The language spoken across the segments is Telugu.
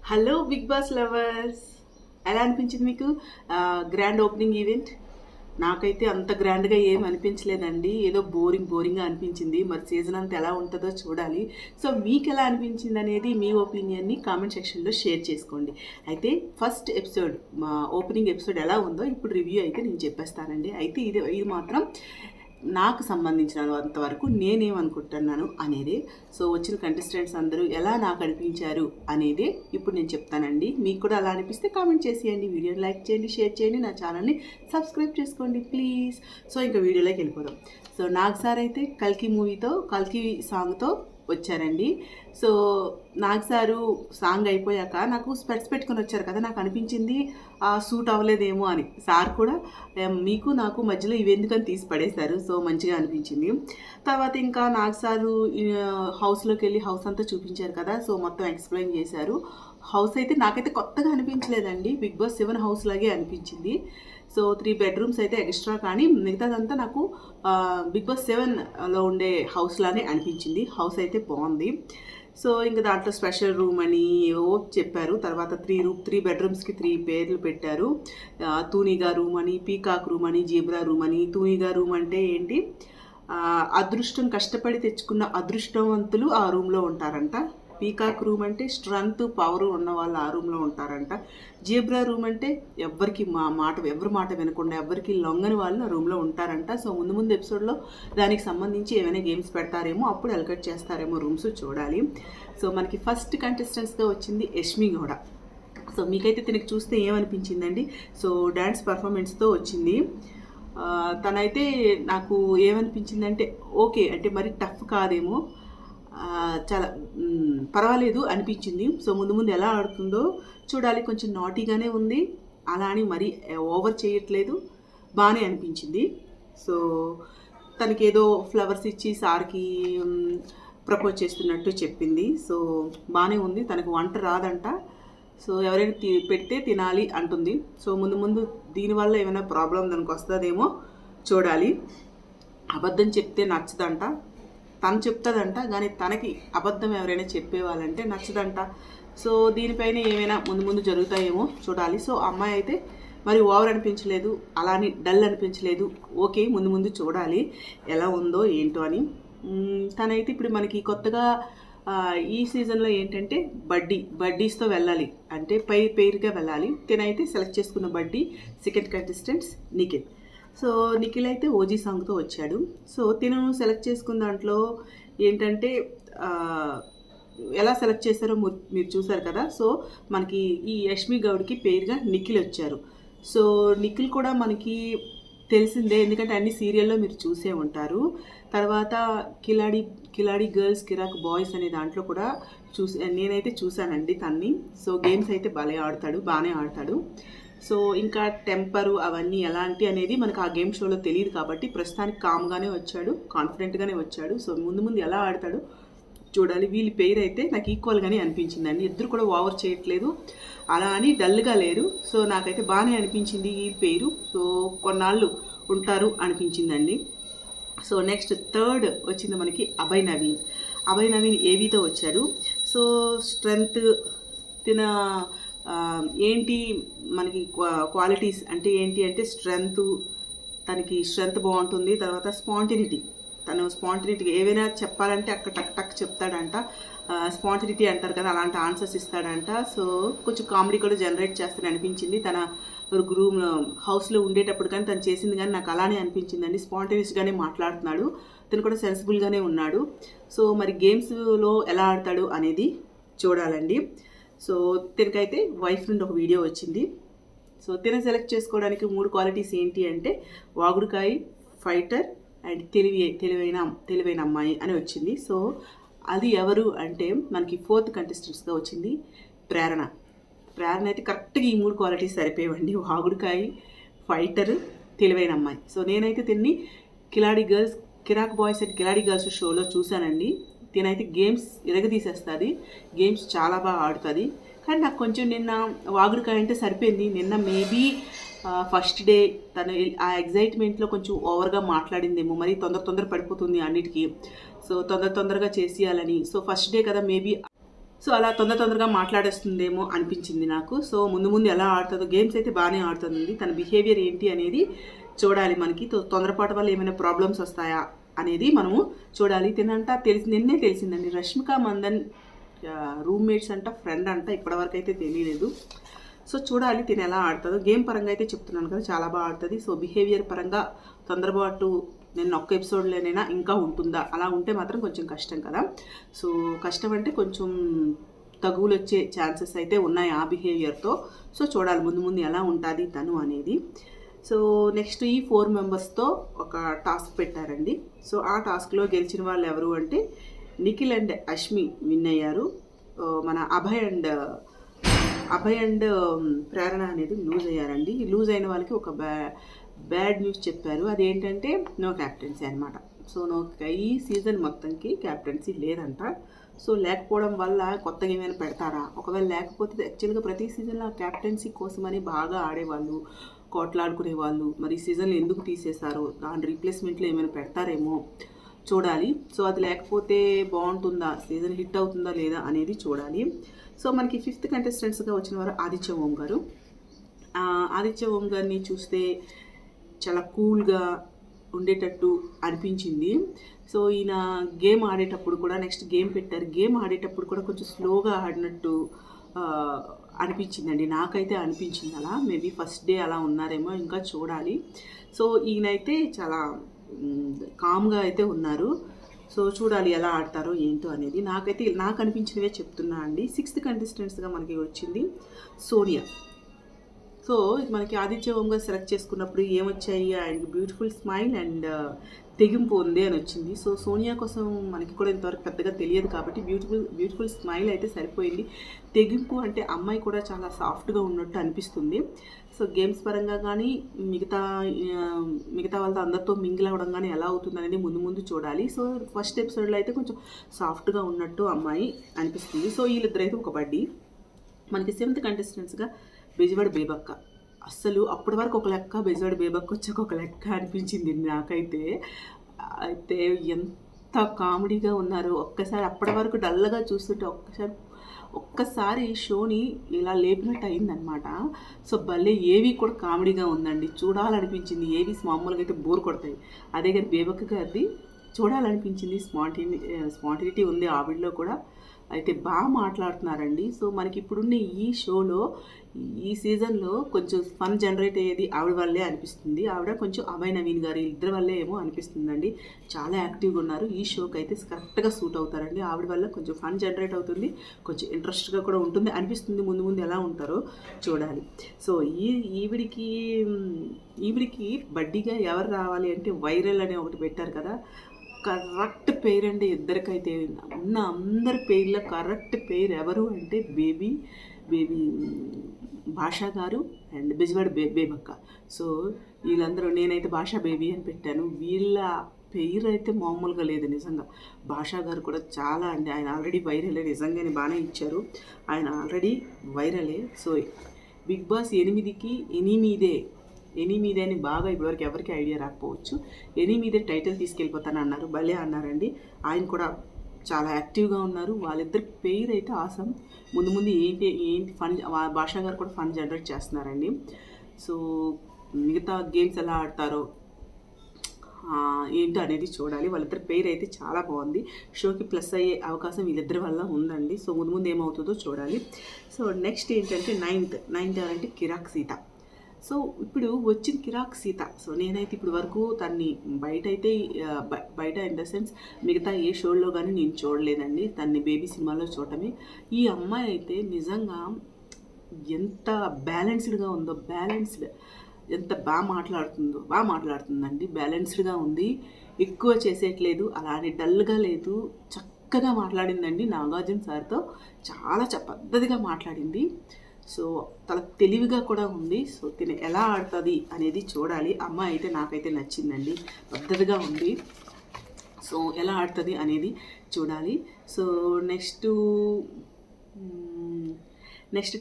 హలో బిగ్ బాస్ లవర్స్, ఎలా అనిపించింది మీకు గ్రాండ్ ఓపెనింగ్ ఈవెంట్? నాకైతే అంత గ్రాండ్గా ఏం అనిపించలేదండి. ఏదో బోరింగ్గా అనిపించింది. మరి సీజన్ అంతా ఎలా ఉంటుందో చూడాలి. సో మీకు ఎలా అనిపించింది అనేది మీ ఒపీనియన్ని కామెంట్ సెక్షన్లో షేర్ చేసుకోండి. అయితే ఫస్ట్ ఎపిసోడ్, మా ఓపెనింగ్ ఎపిసోడ్ ఎలా ఉందో ఇప్పుడు రివ్యూ అయితే నేను చెప్పేస్తానండి. అయితే ఇది మాత్రం నాకు సంబంధించినంత వరకు నేనేమనుకుంటున్నాను అనేది, సో వచ్చిన కంటెస్టెంట్స్ అందరూ ఎలా నాకు అనిపించారు అనేది ఇప్పుడు నేను చెప్తానండి. మీకు కూడా అలా అనిపిస్తే కామెంట్ చేసేయండి, వీడియోని లైక్ చేయండి, షేర్ చేయండి, నా ఛానల్ని సబ్స్క్రైబ్ చేసుకోండి ప్లీజ్. సో ఇంకా వీడియోలోకి వెళ్ళిపోదాం. సో నాగ్ సార్ అయితే కల్కి సాంగ్తో వచ్చారండి. సో నాగ్ సారు సాంగ్ అయిపోయాక నాకు స్పెట్స్ పెట్టుకొని వచ్చారు కదా, నాకు అనిపించింది సూట్ అవ్వలేదేమో అని. సార్ కూడా మీకు నాకు మధ్యలో ఇవెందుకని తీసి పడేశారు. సో మంచిగా అనిపించింది. తర్వాత ఇంకా నాగ్ సారు హౌస్లోకి వెళ్ళి హౌస్ అంతా చూపించారు కదా, సో మొత్తం ఎక్స్ప్లెయిన్ చేశారు. హౌస్ అయితే నాకైతే కొత్తగా అనిపించలేదండి, బిగ్ బాస్ 7 హౌస్ లాగే అనిపించింది. సో 3 బెడ్రూమ్స్ అయితే ఎక్స్ట్రా, కానీ మిగతాదంతా నాకు బిగ్ బాస్ 7లో ఉండే హౌస్ లానే అనిపించింది. హౌస్ అయితే బాగుంది. సో ఇంకా దాంట్లో స్పెషల్ రూమ్ అని ఏవో చెప్పారు. తర్వాత 3 బెడ్రూమ్స్కి 3 పేర్లు పెట్టారు. తూనిగా రూమ్ అని, పీకాక్ రూమ్ అని, జీబ్రా రూమ్ అని. తూనిగా రూమ్ అంటే ఏంటి, అదృష్టం కష్టపడి తెచ్చుకున్న అదృష్టవంతులు ఆ రూమ్లో ఉంటారంట. పీకాక్ రూమ్ అంటే స్ట్రెంగ్త్ పవర్ ఉన్న వాళ్ళు ఆ రూమ్లో ఉంటారంట. జీబ్రా రూమ్ అంటే ఎవరికి ఎవరి మాట వినకుండా ఎవరికి లొంగని వాళ్ళు ఆ రూమ్లో ఉంటారంట. సో ముందు ఎపిసోడ్లో దానికి సంబంధించి ఏమైనా గేమ్స్ పెడతారేమో, అప్పుడు ఎలకట్ చేస్తారేమో రూమ్స్, చూడాలి. సో మనకి ఫస్ట్ కంటెస్టెంట్స్గా వచ్చింది యష్మి గౌడ. సో మీకైతే తినకి చూస్తే ఏమనిపించిందండి? సో డ్యాన్స్ పర్ఫార్మెన్స్తో వచ్చింది. తనైతే నాకు ఏమనిపించిందంటే, ఓకే అంటే మరి టఫ్ కాదేమో, చాలా పర్వాలేదు అనిపించింది. సో ముందు ఎలా ఆడుతుందో చూడాలి. కొంచెం నాటీగానే ఉంది, అలా అని మరీ ఓవర్ చేయట్లేదు, బాగానే అనిపించింది. సో తనకేదో ఫ్లవర్స్ ఇచ్చి సార్కి ప్రపోజ్ చేస్తున్నట్టు చెప్పింది. సో బాగానే ఉంది. తనకు వంట రాదంట, సో ఎవరైనా పెడితే తినాలి అంటుంది. సో ముందు దీనివల్ల ఏమైనా ప్రాబ్లం దానికి వస్తుందేమో చూడాలి. అబద్ధం చెప్తే నచ్చదంట, తను చెప్తుందంట, కానీ తనకి అబద్ధం ఎవరైనా చెప్పేవాళ్ళంటే నచ్చదంట. సో దీనిపైన ఏమైనా ముందు జరుగుతాయేమో చూడాలి. సో అమ్మాయి అయితే మరి ఓవర్ అనిపించలేదు, అలాని డల్ అనిపించలేదు. ఓకే, ముందు చూడాలి ఎలా ఉందో ఏంటో అని. తనైతే ఇప్పుడు మనకి కొత్తగా ఈ సీజన్లో ఏంటంటే బడ్డీస్తో వెళ్ళాలి, అంటే పేరుగా వెళ్ళాలి. తినైతే సెలెక్ట్ చేసుకున్న బడ్డీ second contestants Nikhil. So Nikhil అయితే ఓజీ సాంగ్తో వచ్చాడు. సో తిను సెలెక్ట్ చేసుకున్న దాంట్లో ఏంటంటే ఎలా సెలెక్ట్ చేశారో మీరు చూసారు కదా. సో మనకి ఈ యష్మి గౌడ్కి పేరుగా నిఖిల్ వచ్చారు. సో నిఖిల్ కూడా మనకి తెలిసిందే, ఎందుకంటే అన్ని సీరియల్లో మీరు చూసే ఉంటారు. తర్వాత కిలాడి గర్ల్స్ కిరాక్ బాయ్స్ అనే దాంట్లో కూడా నేనైతే చూశానండి తన్ని. సో గేమ్స్ అయితే బాగానే ఆడతాడు. సో ఇంకా టెంపరు అవన్నీ ఎలాంటి అనేది మనకు ఆ గేమ్ షోలో తెలియదు కాబట్టి ప్రస్తుతానికి కామ్గానే వచ్చాడు, కాన్ఫిడెంట్గానే వచ్చాడు. సో ముందు ఎలా ఆడతాడు చూడాలి. వీళ్ళ పేరు అయితే నాకు ఈక్వల్గానే అనిపించిందండి. ఇద్దరు కూడా ఓవర్ చేయట్లేదు, అలా అని డల్గా లేరు. సో నాకైతే బాగానే అనిపించింది ఈ పేరు. సో కొన్నాళ్ళు ఉంటారు అనిపించిందండి. సో నెక్స్ట్ థర్డ్ వచ్చింది మనకి అభయ్ నవీన్ ఏవీతో వచ్చాడు. సో స్ట్రెంగ్త్ తిన ఏంటి మనకి క్వాలిటీస్ అంటే ఏంటి అంటే తనకి స్ట్రెంగ్త్ బాగుంటుంది. తర్వాత స్పాంటినిటీ ఏవైనా చెప్పాలంటే అక్కడ టక్ చెప్తాడంట. స్పాంటినిటీ అంటారు కదా, అలాంటి ఆన్సర్స్ ఇస్తాడంట. సో కొంచెం కామెడీ కూడా జనరేట్ చేస్తాను అనిపించింది తన రూమ్లో హౌస్లో ఉండేటప్పుడు. కానీ తను చేసింది కానీ నాకు అలానే అనిపించిందండి. స్పాంటినియస్గానే మాట్లాడుతున్నాడు, తను కూడా సెన్సిబుల్గానే ఉన్నాడు. సో మరి గేమ్స్లో ఎలా ఆడతాడు అనేది చూడాలండి. సో తినకైతే వైఫ్ నుండి ఒక వీడియో వచ్చింది. సో తిన సెలెక్ట్ చేసుకోవడానికి 3 క్వాలిటీస్ ఏంటి అంటే వాగుడుకాయ, ఫైటర్ అండ్ తెలివైన అమ్మాయి అని వచ్చింది. సో అది ఎవరు అంటే మనకి 4th కంటెస్టెంట్స్గా వచ్చింది ప్రేరణ అయితే కరెక్ట్గా ఈ 3 క్వాలిటీస్ సరిపోయేవండి. వాగుడుకాయ, ఫైటర్, తెలివైన అమ్మాయి. సో నేనైతే తిన్ని కిరాక్ బాయ్స్ అండ్ కిలాడి గర్ల్స్ షోలో చూశానండి. తినైతే గేమ్స్ ఇరగదీసేస్తుంది, గేమ్స్ చాలా బాగా ఆడుతుంది. కానీ నాకు కొంచెం నిన్న వాగుడుకాయ అంటే సరిపోయింది. నిన్న మేబీ ఫస్ట్ డే తను ఆ ఎగ్జైట్మెంట్లో కొంచెం ఓవర్గా మాట్లాడిందేమో, మరి తొందర పడిపోతుంది అన్నిటికీ. సో తొందరగా చేసేయాలని. సో ఫస్ట్ డే కదా మేబీ సో అలా తొందరగా మాట్లాడేస్తుందేమో అనిపించింది నాకు. సో ముందు ఎలా ఆడుతుందో, గేమ్స్ అయితే బాగానే ఆడుతుంది. తన బిహేవియర్ ఏంటి అనేది చూడాలి. మనకి తొందరపాటు వల్ల ఏమైనా ప్రాబ్లమ్స్ వస్తాయా అనేది మనము చూడాలి. నిన్నే తెలిసిందండి, రష్మిక మందన్ రూమ్మేట్స్ అంట, ఫ్రెండ్ అంట. ఇప్పటివరకు అయితే తెలియలేదు. సో చూడాలి తిని ఎలా ఆడుతుందో. గేమ్ పరంగా అయితే చెప్తున్నాను కదా, చాలా బాగా ఆడుతుంది. సో బిహేవియర్ పరంగా తొందరపాటు నేను ఒక్క ఎపిసోడ్లోనైనా ఇంకా ఉంటుందా, అలా ఉంటే మాత్రం కొంచెం కష్టం కదా. సో కష్టం అంటే కొంచెం తగువులు వచ్చే ఛాన్సెస్ అయితే ఉన్నాయి ఆ బిహేవియర్తో. సో చూడాలి ముందు ఎలా ఉంటుంది తను అనేది. సో నెక్స్ట్ ఈ 4 మెంబర్స్తో ఒక టాస్క్ పెట్టారండి. సో ఆ టాస్క్లో గెలిచిన వాళ్ళు ఎవరు అంటే నిఖిల్ అండ్ అశ్మి విన్ అయ్యారు. మన అభయ్ అండ్ ప్రేరణ అనేది లూజ్ అయ్యారండి. లూజ్ అయిన వాళ్ళకి ఒక బ్యాడ్ న్యూస్ చెప్పారు. అదేంటంటే నో క్యాప్టెన్సీ అనమాట. సో ఈ సీజన్ మొత్తంకి క్యాప్టెన్సీ లేదంట. సో లేకపోవడం వల్ల కొత్తగా ఏమైనా పెడతారా, ఒకవేళ లేకపోతే యాక్చువల్గా ప్రతి సీజన్లో క్యాప్టెన్సీ కోసమని బాగా ఆడేవాళ్ళు, కోట్లాడుకునేవాళ్ళు. మరి ఈ సీజన్లో ఎందుకు తీసేశారో, దాని రీప్లేస్మెంట్లో ఏమైనా పెడతారేమో చూడాలి. సో అది లేకపోతే బాగుంటుందా, సీజన్ హిట్ అవుతుందా లేదా అనేది చూడాలి. సో మనకి 5th కంటెస్టెంట్స్గా వచ్చిన వారు ఆదిత్య ఓం గారు. ఆదిత్య ఓం గారిని చూస్తే చాలా కూల్గా ఉండేటట్టు అనిపించింది. సో ఈయన గేమ్ ఆడేటప్పుడు కూడా, నెక్స్ట్ గేమ్ పెట్టారు, గేమ్ ఆడేటప్పుడు కూడా కొంచెం స్లోగా ఆడినట్టు అనిపించిందండి. నాకైతే అనిపించింది అలా. మేబీ ఫస్ట్ డే అలా ఉన్నారేమో, ఇంకా చూడాలి. సో ఈయనైతే చాలా కామ్గా అయితే ఉన్నారు. సో చూడాలి ఎలా ఆడతారో ఏంటో అనేది. నాకు అనిపించినవే చెప్తున్నా అండి. 6th కంటెస్టెంట్స్గా మనకి వచ్చింది సోనియా. సో మనకి ఆదిత్య ఓం గారు సెలెక్ట్ చేసుకున్నప్పుడు ఏమొచ్చాయి, ఆయనకి బ్యూటిఫుల్ స్మైల్ అండ్ తెగింపు ఉంది అని వచ్చింది. సో సోనియా కోసం మనకి కూడా ఇంతవరకు పెద్దగా తెలియదు కాబట్టి బ్యూటిఫుల్ స్మైల్ అయితే సరిపోయింది. తెగింపు అంటే అమ్మాయి కూడా చాలా సాఫ్ట్గా ఉన్నట్టు అనిపిస్తుంది. సో గేమ్స్ పరంగా కానీ మిగతా వాళ్ళతో అందరితో మింగిల్ అవ్వడం కానీ ఎలా అవుతుంది అనేది ముందు చూడాలి. సో ఫస్ట్ ఎపిసోడ్లో అయితే కొంచెం సాఫ్ట్గా ఉన్నట్టు అమ్మాయి అనిపిస్తుంది. సో వీళ్ళిద్దరైతే ఒక బడ్డీ. మనకి 7th కంటెస్టెంట్స్గా బెజవాడ బేబక్క. అస్సలు అప్పటి వరకు ఒక లెక్క, బెజవాడ బేబక్క వచ్చాక ఒక లెక్క అనిపించింది నాకైతే. అయితే ఎంత కామెడీగా ఉన్నారు. ఒక్కసారి అప్పటి వరకు డల్గా చూస్తుంటే ఒక్కసారి షోని ఇలా లేపినట్టు అయిందనమాట. సో భలే ఏవి కూడా కామెడీగా ఉందండి, చూడాలనిపించింది. ఏవి మామూలుగా అయితే బోర్ కొడతాయి, అదే కానీ బేబక్క గారిది చూడాలనిపించింది. స్పాంటినిటీ ఉంది ఆవిడలో కూడా. అయితే బాగా మాట్లాడుతున్నారండి. సో మనకి ఇప్పుడున్న ఈ షోలో, ఈ సీజన్లో కొంచెం ఫన్ జనరేట్ అయ్యేది ఆవిడ వల్లే అనిపిస్తుంది. ఆవిడ కొంచెం అభయ్ నవీన్ గారు ఇద్దరి వల్లే ఏమో అనిపిస్తుందండి. చాలా యాక్టివ్గా ఉన్నారు. ఈ షోకి అయితే కరెక్ట్గా సూట్ అవుతారండి. ఆవిడ వల్ల కొంచెం ఫన్ జనరేట్ అవుతుంది, కొంచెం ఇంట్రెస్ట్గా కూడా ఉంటుంది అనిపిస్తుంది. ముందు ఎలా ఉంటారో చూడాలి. సో ఈవిడికి బడ్డీగా ఎవరు రావాలి అంటే వైరల్ అనే ఒకటి పెట్టారు కదా, కరెక్ట్ పేరు అండి ఇద్దరికైతే. ఉన్న అందరి పేర్ల కరెక్ట్ పేరు ఎవరు అంటే బేబీ భాషా గారు అండ్ బెజవాడ బేబక్క. సో వీళ్ళందరూ, నేనైతే భాషా బేబీ అని పెట్టాను. వీళ్ళ పేరు అయితే మామూలుగా లేదు నిజంగా. భాషా గారు కూడా చాలా అండి, ఆయన ఆల్రెడీ వైరలే, నిజంగానే బాగానే ఇచ్చారు. ఆయన ఆల్రెడీ వైరలే. సో బిగ్ బాస్ 8కి ఎనిమిదే అని బాగా ఇప్పటివరకు ఎవరికి ఐడియా రాకపోవచ్చు. ఎనిమిదే టైటిల్ తీసుకెళ్ళిపోతాను అన్నారు, భలే అన్నారండి. ఆయన కూడా చాలా యాక్టివ్గా ఉన్నారు. వాళ్ళిద్దరి పేరు అయితే ఆసం. ముందు ఏంటి ఫన్, భాషా గారు కూడా ఫన్ జనరేట్ చేస్తున్నారండి. సో మిగతా గేమ్స్ ఎలా ఆడతారో ఏంటో అనేది చూడాలి. వాళ్ళిద్దరి పేరు అయితే చాలా బాగుంది. షోకి ప్లస్ అయ్యే అవకాశం వీళ్ళిద్దరి వల్ల ఉందండి. సో ముందు ఏమవుతుందో చూడాలి. సో నెక్స్ట్ ఏంటంటే నైన్త్ ఎవరంటే కిరాక్ సీత. సో ఇప్పుడు వచ్చిన కిరాక్ సీత. సో నేనైతే ఇప్పుడు వరకు తన్ని బయట ఇన్ ద సెన్స్ మిగతా ఏ షోల్లో కానీ నేను చూడలేదండి. తన్ని బేబీ సినిమాలో చూడటమే. ఈ అమ్మాయి అయితే నిజంగా ఎంత బ్యాలెన్స్డ్గా ఉందో, ఎంత బాగా మాట్లాడుతుందండి. బ్యాలెన్స్డ్గా ఉంది, ఎక్కువ చేసేయట్లేదు, అలానే డల్గా లేదు, చక్కగా మాట్లాడిందండి. నాగార్జున సార్తో చాలా పద్ధతిగా మాట్లాడింది. సో చాలా తెలివిగా కూడా ఉంది. సో తిని ఎలా ఆడుతుంది అనేది చూడాలి. అమ్మాయి అయితే నాకైతే నచ్చిందండి, పద్ధతిగా ఉంది. సో ఎలా ఆడుతుంది అనేది చూడాలి. సో నెక్స్ట్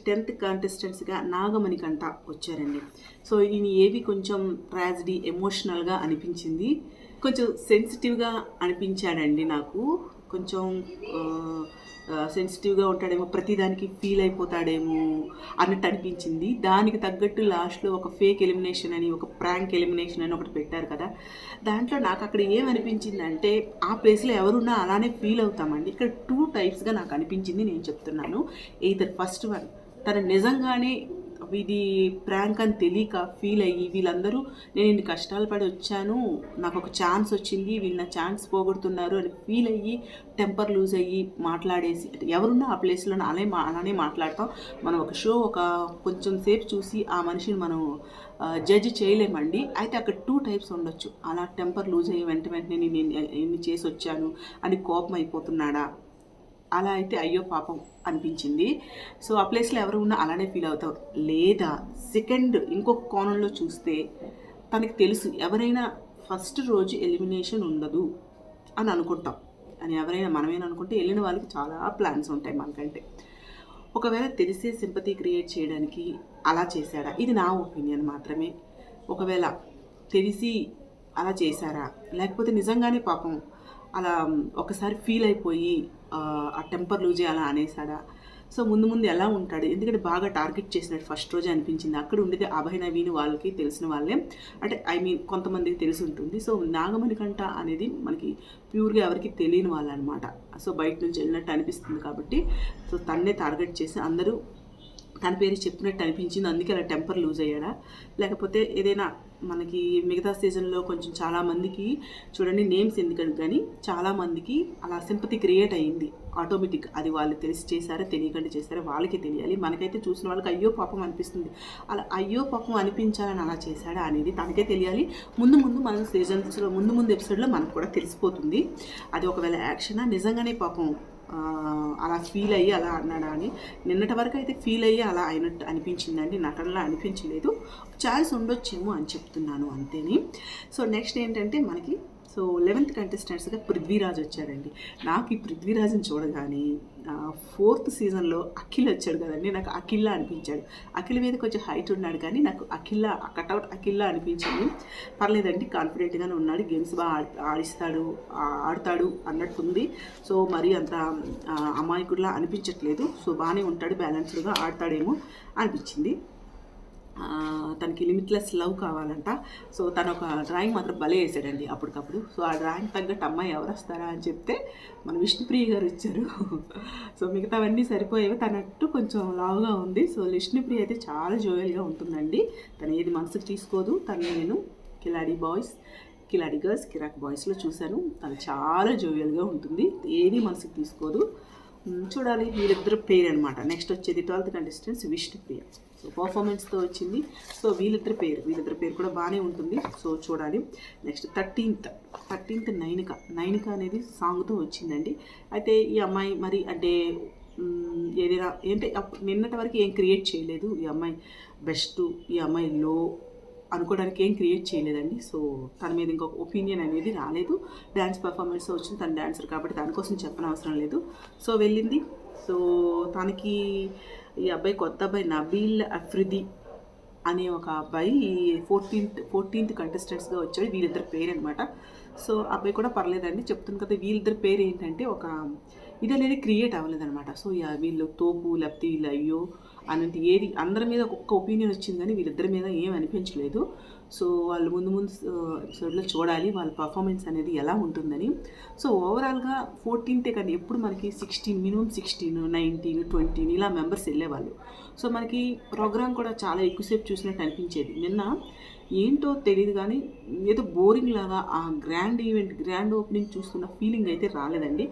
10th కంటెస్టెంట్స్గా నాగమణికంట వచ్చారండి. సో ఈయన ఏవి కొంచెం ట్రాజడీ, ఎమోషనల్గా అనిపించింది, కొంచెం సెన్సిటివ్గా అనిపించాడండి నాకు. కొంచెం సెన్సిటివ్గా ఉంటాడేమో, ప్రతిదానికి ఫీల్ అయిపోతాడేమో అన్నట్టు అనిపించింది. దానికి తగ్గట్టు లాస్ట్లో ఒక ఫేక్ ఎలిమినేషన్ అని, ఒక ప్రాంక్ ఎలిమినేషన్ అని ఒకటి పెట్టారు కదా. దాంట్లో నాకు అక్కడ ఏమనిపించిందంటే, ఆ ప్లేస్లో ఎవరున్నా అలానే ఫీల్ అవుతామండి. ఇక్కడ 2 టైప్స్గా నాకు అనిపించింది, నేను చెప్తున్నాను. ఎయిదర్ ఫస్ట్ వన్, తను నిజంగానే ఇది ప్రాంక్ అని తెలియక ఫీల్ అయ్యి, వీళ్ళందరూ నేను ఇన్ని కష్టాలు పడి వచ్చాను, నాకు ఒక ఛాన్స్ వచ్చింది, వీళ్ళు నా ఛాన్స్ పోగొడుతున్నారు అని ఫీల్ అయ్యి టెంపర్ లూజ్ అయ్యి మాట్లాడేసి, ఎవరున్నా ఆ ప్లేస్లో అలానే మాట్లాడతాం. మనం ఒక షో కొంచెం సేపు చూసి ఆ మనిషిని మనం జడ్జి చేయలేమండి. అయితే అక్కడ 2 టైప్స్ ఉండొచ్చు. అలా టెంపర్ లూజ్ అయ్యి వెంటనే నేను ఎన్ని చేసి వచ్చాను అని కోపం అయిపోతున్నాడా, అలా అయితే అయ్యో పాపం అనిపించింది. సో ఆ ప్లేస్లో ఎవరు ఉన్నా అలానే ఫీల్ అవుతాం. లేదా సెకండ్ ఇంకొక కోణంలో చూస్తే, తనకి తెలుసు ఎవరైనా ఫస్ట్ రోజు ఎలిమినేషన్ ఉండదు అని అనుకుంటాం. అని ఎవరైనా మనమేనా అనుకుంటే, వెళ్ళిన వాళ్ళకి చాలా ప్లాన్స్ ఉంటాయి మనకంటే. ఒకవేళ తెలిసే సింపతి క్రియేట్ చేయడానికి అలా చేశాడా, ఇది నా ఒపీనియన్ మాత్రమే. ఒకవేళ తెలిసి అలా చేశారా, లేకపోతే నిజంగానే పాపం అలా ఒకసారి ఫీల్ అయిపోయి ఆ టెంపర్ లూజ్ అలా అనేసాడా. సో ముందు ఎలా ఉంటాడు, ఎందుకంటే బాగా టార్గెట్ చేసినట్టు ఫస్ట్ రోజే అనిపించింది. అక్కడ ఉండేది అభయ్ నవీన్ వాళ్ళకి తెలిసిన వాళ్ళే, అంటే కొంతమందికి తెలిసి ఉంటుంది. సో నాగమణికంఠ అనేది మనకి ప్యూర్గా ఎవరికి తెలియని వాళ్ళు అనమాట. సో బయట నుంచి వెళ్ళినట్టు అనిపిస్తుంది కాబట్టి, సో తన్నే టార్గెట్ చేసి అందరూ తన పేరు చెప్పినట్టు అనిపించింది. అందుకే అలా టెంపర్ లూజ్ అయ్యాడా, లేకపోతే ఏదైనా మనకి మిగతా సీజన్లో కొంచెం చాలామందికి చూడండి, నేమ్స్ ఎందుకని కానీ చాలామందికి అలా సింపతి క్రియేట్ అయ్యింది ఆటోమేటిక్. అది వాళ్ళు తెలిసి చేశారా తెలియకుండా చేశారా వాళ్ళకి తెలియాలి. మనకైతే చూసిన వాళ్ళకి అయ్యో పాపం అనిపిస్తుంది. అలా అయ్యో పాపం అనిపించాలని అలా చేశాడా అనేది తనకే తెలియాలి. ముందు మన సీజన్స్లో ముందు ఎపిసోడ్లో మనకు కూడా తెలిసిపోతుంది. అది ఒకవేళ యాక్షనా నిజంగానే పాపం అలా ఫీల్ అయ్యి అలా అన్నాడా అని. నిన్నటి వరకు అయితే ఫీల్ అయ్యి అలా అయినట్టు అనిపించిందండి, నటనలా అనిపించలేదు. ఛాన్స్ ఉండొచ్చేమో అని చెప్తున్నాను అంతేని. సో నెక్స్ట్ ఏంటంటే మనకి 11th కంటెస్టెంట్స్గా పృథ్వీరాజ్ వచ్చాడండి. నాకు ఈ పృథ్వీరాజ్ని చూడగానే 4th సీజన్లో అఖిల్ వచ్చాడు కదండి, నాకు అఖిల్లా అనిపించాడు. అఖిల్ మీద కొంచెం హైట్ ఉన్నాడు కానీ నాకు కటౌట్ అఖిల్లా అనిపించింది. పర్లేదండి, కాన్ఫిడెంట్గానే ఉన్నాడు, గేమ్స్ బాగా ఆడతాడు అన్నట్టుంది. సో మరి అంత అమాయకుడిలా అనిపించట్లేదు. సో బాగానే ఉంటాడు, బ్యాలెన్స్డ్గా ఆడతాడేమో అనిపించింది. తనకి లిమిట్లెస్ లవ్ కావాలంట. సో తను ఒక డ్రాయింగ్ మాత్రం భలే వేసాడండి అప్పటికప్పుడు. సో ఆ డ్రాయింగ్ తగ్గట్టు అమ్మాయి ఎవరు వస్తారా అని చెప్తే మన విష్ణుప్రియ గారు వచ్చారు. సో మిగతావన్నీ సరిపోయేవి, తనట్టు కొంచెం లావుగా ఉంది. సో విష్ణుప్రియ అయితే చాలా జోయల్గా ఉంటుందండి. తను ఏది మనసుకు తీసుకోదు. నేను కిలాడి బాయ్స్, కిలాడి గర్ల్స్, కిరాక్ బాయ్స్లో చూశాను. తను చాలా జోయల్గా ఉంటుంది, ఏది మనసుకు తీసుకోదు. చూడాలి, వీళ్ళిద్దరు పేరు అనమాట. నెక్స్ట్ వచ్చేది 12th కంటెస్టెంట్స్ విష్ణుప్రియ. సో పర్ఫార్మెన్స్తో వచ్చింది. సో వీళ్ళిద్దరి పేరు కూడా బాగానే ఉంటుంది. సో చూడాలి. నెక్స్ట్ 13th నైనిక అనేది సాంగ్తో వచ్చిందండి. అయితే ఈ అమ్మాయి మరి అంటే ఏదైనా ఏంటి నిన్నటి వరకు ఏం క్రియేట్ చేయలేదు. ఈ అమ్మాయి బెస్ట్, ఈ అమ్మాయి లో అనుకోవడానికి ఏం క్రియేట్ చేయలేదండి. సో తన మీద ఇంకొక ఒపీనియన్ అనేది రాలేదు. డ్యాన్స్ పర్ఫార్మెన్స్ వచ్చింది, తన డాన్సర్ కాబట్టి దానికోసం చెప్పనవసరం లేదు. సో వెళ్ళింది. సో తనకి ఈ అబ్బాయి కొత్త అబ్బాయి నబీల్ అఫ్రిది అనే ఒక అబ్బాయి 14th కంటెస్టెంట్స్గా వచ్చాడు. వీళ్ళిద్దరు పేరు అనమాట. సో అబ్బాయి కూడా పర్లేదండి, చెప్తుంది కదా. వీళ్ళిద్దరు పేరు ఏంటంటే ఒక ఇది అనేది క్రియేట్ అవ్వలేదన్నమాట. సో వీళ్ళు తోపు లేకపోతే వీళ్ళు అయ్యో అన్నది ఏది అందరి మీద ఒక్కొక్క ఒపీనియన్ వచ్చింది కానీ వీళ్ళిద్దరి మీద ఏం అనిపించలేదు. సో వాళ్ళు ముందు ఎపిసోడ్లో చూడాలి వాళ్ళ పర్ఫార్మెన్స్ అనేది ఎలా ఉంటుందని. సో ఓవరాల్గా 14th కానీ ఎప్పుడు మనకి 16 మినిమం 16, 19, 20 ఇలా మెంబర్స్ వెళ్ళేవాళ్ళు. సో మనకి ప్రోగ్రామ్ కూడా చాలా ఎక్కువసేపు చూసినట్టు అనిపించేది. నిన్న ఏంటో తెలియదు కానీ ఏదో బోరింగ్ లాగా ఆ గ్రాండ్ ఓపెనింగ్ చూస్తున్న ఫీలింగ్ అయితే రాలేదండి.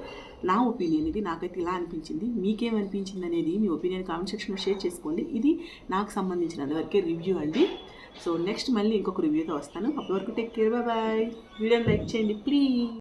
నా ఒపీనియన్ ఇది, నాకైతే ఇలా అనిపించింది. మీకేమనిపించింది అనేది మీ ఒపీనియన్ కామెంట్ సెక్షన్లో షేర్ చేసుకోండి. ఇది నాకు సంబంధించినంతవరకే రివ్యూ అండి. సో నెక్స్ట్ మళ్ళీ ఇంకొక రివ్యూతో వస్తాను. అప్పటి వరకు టేక్ కేర్, బాయ్. వీడియోని లైక్ చేయండి ప్లీజ్.